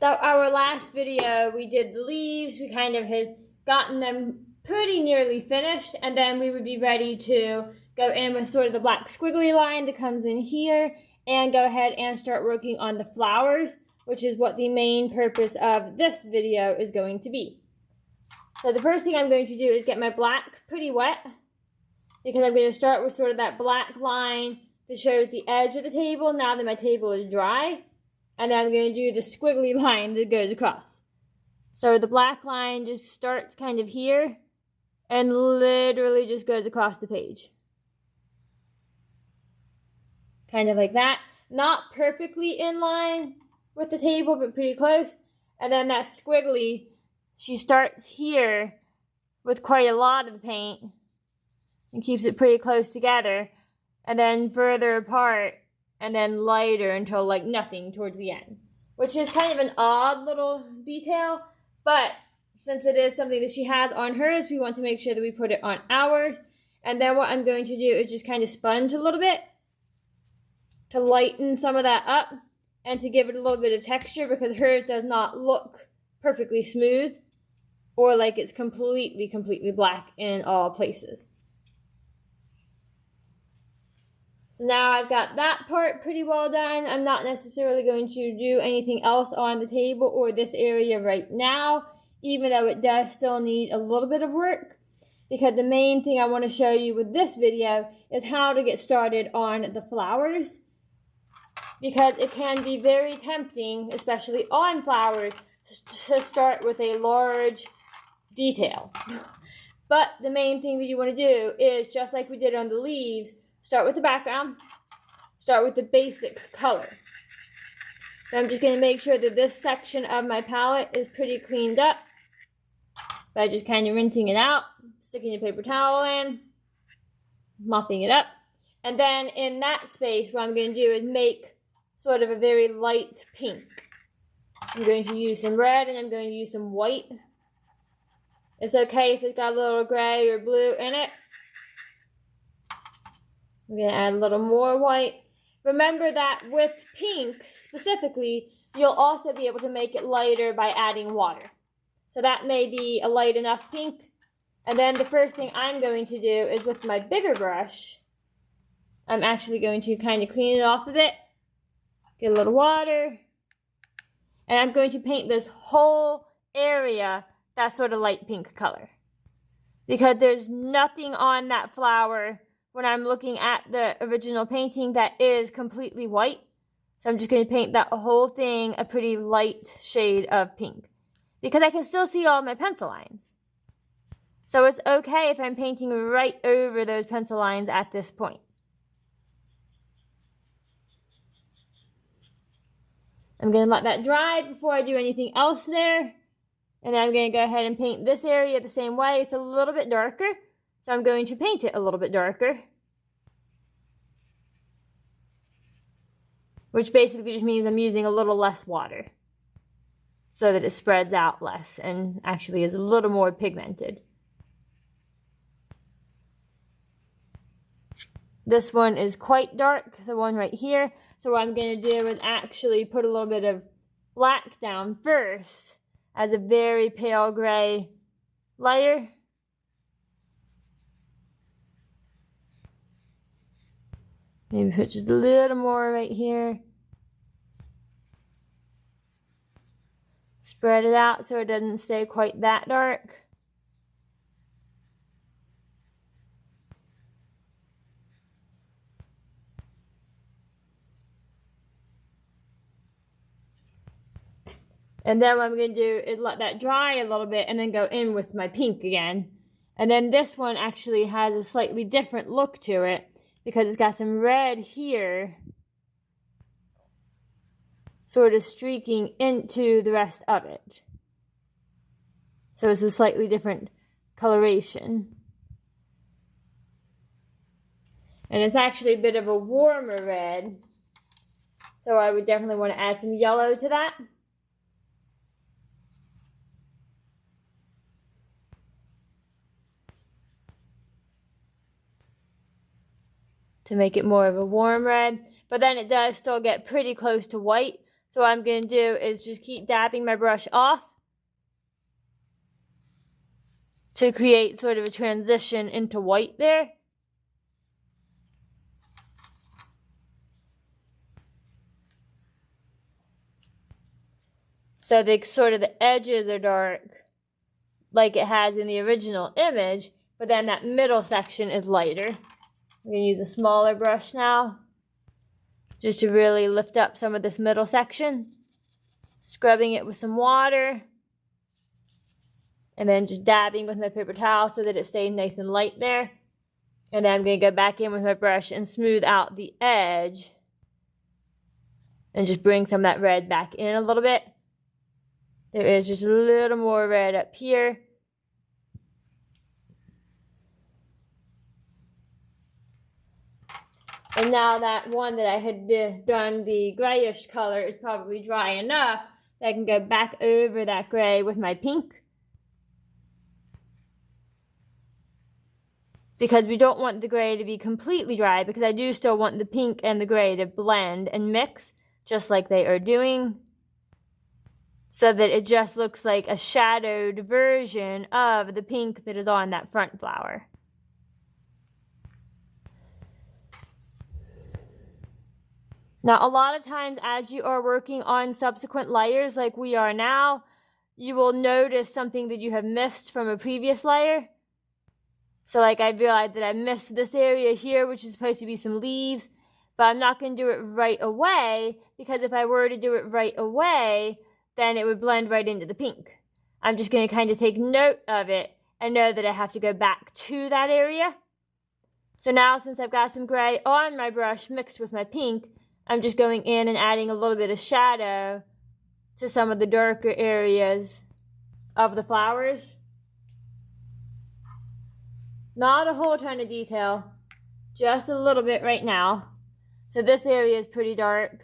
So our last video, we did the leaves. We kind of had gotten them pretty nearly finished, and then we would be ready to go in with sort of the black squiggly line that comes in here and go ahead and start working on the flowers, which is what the main purpose of this video is going to be. So the first thing I'm going to do is get my black pretty wet, because I'm going to start with sort of that black line that shows the edge of the table now that my table is dry. And then I'm going to do the squiggly line that goes across. So the black line just starts kind of here and literally just goes across the page. Kind of like that. Not perfectly in line with the table, but pretty close. And then that squiggly, she starts here with quite a lot of paint and keeps it pretty close together. And then further apart. And then lighter until like nothing towards the end, which is kind of an odd little detail, but since it is something that she has on hers, we want to make sure that we put it on ours. And then what I'm going to do is just kind of sponge a little bit to lighten some of that up and to give it a little bit of texture, because hers does not look perfectly smooth or like it's completely black in all places. So now I've got that part pretty well done. I'm not necessarily going to do anything else on the table or this area right now, even though it does still need a little bit of work, because the main thing I want to show you with this video is how to get started on the flowers, because it can be very tempting, especially on flowers, to start with a large detail. But the main thing that you want to do is, just like we did on the leaves, start with the background, start with the basic color. So I'm just going to make sure that this section of my palette is pretty cleaned up by just kind of rinsing it out, sticking a paper towel in, mopping it up. And then in that space, what I'm going to do is make sort of a very light pink. I'm going to use some red and I'm going to use some white. It's okay if it's got a little gray or blue in it. I'm going to add a little more white. Remember that with pink specifically, you'll also be able to make it lighter by adding water. So that may be a light enough pink. And then the first thing I'm going to do is, with my bigger brush, I'm actually going to kind of clean it off a bit. Get a little water. And I'm going to paint this whole area that sort of light pink color, because there's nothing on that flower when I'm looking at the original painting that is completely white. So I'm just going to paint that whole thing a pretty light shade of pink, because I can still see all my pencil lines. So it's okay if I'm painting right over those pencil lines at this point. I'm going to let that dry before I do anything else there. And I'm going to go ahead and paint this area the same way. It's a little bit darker, so I'm going to paint it a little bit darker. Which basically just means I'm using a little less water, so that it spreads out less and actually is a little more pigmented. This one is quite dark, the one right here. So what I'm going to do is actually put a little bit of black down first as a very pale gray layer. Maybe put just a little more right here. Spread it out so it doesn't stay quite that dark. And then what I'm going to do is let that dry a little bit and then go in with my pink again. And then this one actually has a slightly different look to it, because it's got some red here sort of streaking into the rest of it. So it's a slightly different coloration. And it's actually a bit of a warmer red, so I would definitely want to add some yellow to that. To make it more of a warm red, but then it does still get pretty close to white, So what I'm going to do is just keep dabbing my brush off to create sort of a transition into white there. So the edges are dark like it has in the original image, but then that middle section is lighter. I'm going to use a smaller brush now just to really lift up some of this middle section. Scrubbing it with some water. And then just dabbing with my paper towel so that it stays nice and light there. And then I'm going to go back in with my brush and smooth out the edge. And just bring some of that red back in a little bit. There is just a little more red up here. And now that one that I had done the grayish color is probably dry enough that I can go back over that gray with my pink. Because we don't want the gray to be completely dry, because I do still want the pink and the gray to blend and mix just like they are doing, so that it just looks like a shadowed version of the pink that is on that front flower. Now, a lot of times as you are working on subsequent layers like we are now, you will notice something that you have missed from a previous layer. So like I realized that I missed this area here, which is supposed to be some leaves, but I'm not going to do it right away, because if I were to do it right away, then it would blend right into the pink. I'm just going to kind of take note of it and know that I have to go back to that area. So now, since I've got some gray on my brush mixed with my pink, I'm just going in and adding a little bit of shadow to some of the darker areas of the flowers. Not a whole ton of detail, just a little bit right now. So this area is pretty dark.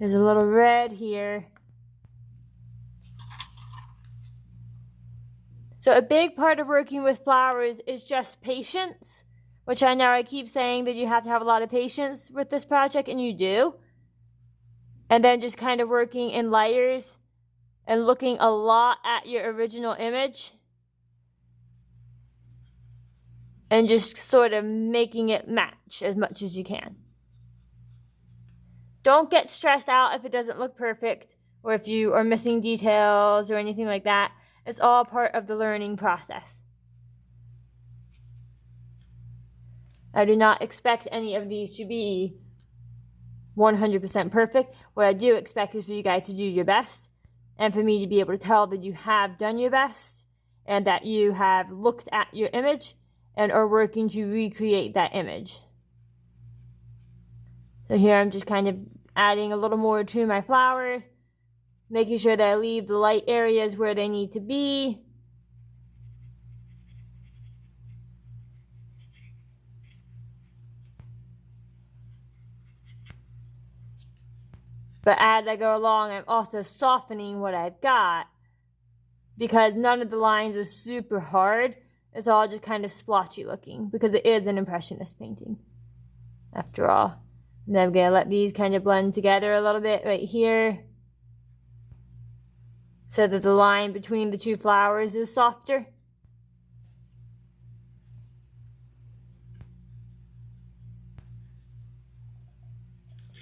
There's a little red here. So a big part of working with flowers is just patience, which I know I keep saying that you have to have a lot of patience with this project, and you do. And then just kind of working in layers and looking a lot at your original image and just sort of making it match as much as you can. Don't get stressed out if it doesn't look perfect or if you are missing details or anything like that. It's all part of the learning process. I do not expect any of these to be 100% perfect. What I do expect is for you guys to do your best, and for me to be able to tell that you have done your best and that you have looked at your image and are working to recreate that image. So here I'm just kind of adding a little more to my flowers, making sure that I leave the light areas where they need to be. But as I go along, I'm also softening what I've got, because none of the lines are super hard. It's all just kind of splotchy looking, because it is an impressionist painting, after all. And then I'm going to let these kind of blend together a little bit right here, so that the line between the two flowers is softer.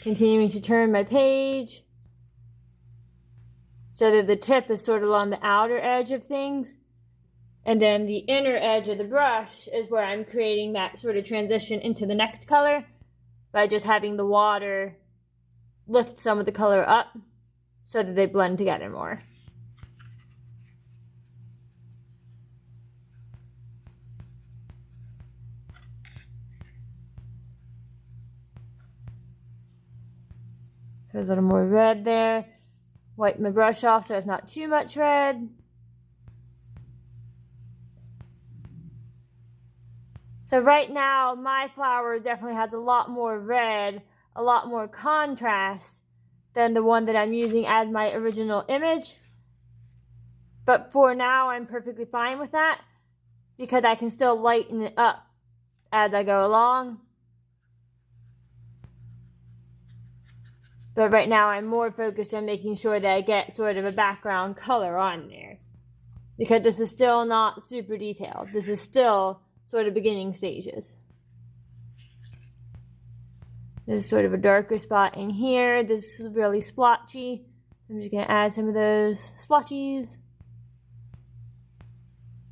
Continuing to turn my page so that the tip is sort of on the outer edge of things. And then the inner edge of the brush is where I'm creating that sort of transition into the next color by just having the water lift some of the color up so that they blend together more. There's a little more red there. Wipe my brush off so it's not too much red. So right now, my flower definitely has a lot more red, a lot more contrast than the one that I'm using as my original image. But for now, I'm perfectly fine with that, because I can still lighten it up as I go along But right now I'm more focused on making sure that I get sort of a background color on there. Because this is still not super detailed. This is still sort of beginning stages. There's sort of a darker spot in here. This is really splotchy. I'm just going to add some of those splotchies.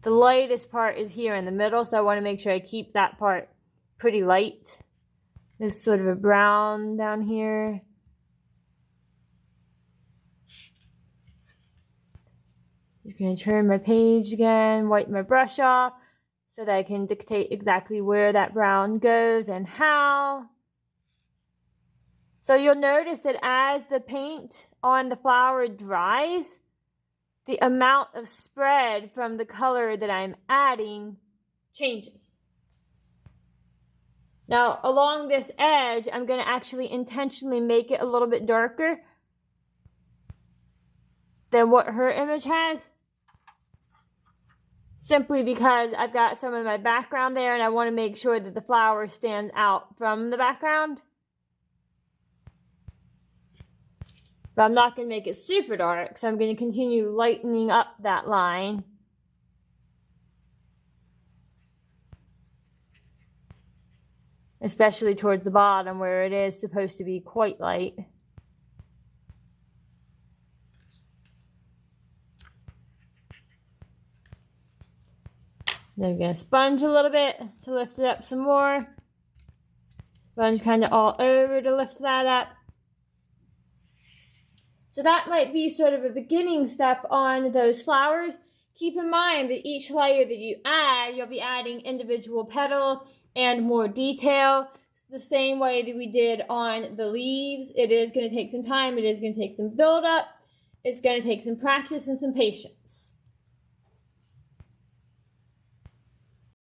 The lightest part is here in the middle, so I want to make sure I keep that part pretty light. There's sort of a brown down here. Just going to turn my page again, wipe my brush off so that I can dictate exactly where that brown goes and how. So you'll notice that as the paint on the flower dries, the amount of spread from the color that I'm adding changes. Now, along this edge, I'm going to actually intentionally make it a little bit darker than what her image has. Simply because I've got some of my background there and I want to make sure that the flower stands out from the background. But I'm not going to make it super dark, so I'm going to continue lightening up that line. Especially towards the bottom where it is supposed to be quite light. Then I'm going to sponge a little bit to lift it up some more. Sponge kind of all over to lift that up. So that might be sort of a beginning step on those flowers. Keep in mind that each layer that you add, you'll be adding individual petals and more detail. It's the same way that we did on the leaves. It is going to take some time. It is going to take some build up. It's going to take some practice and some patience.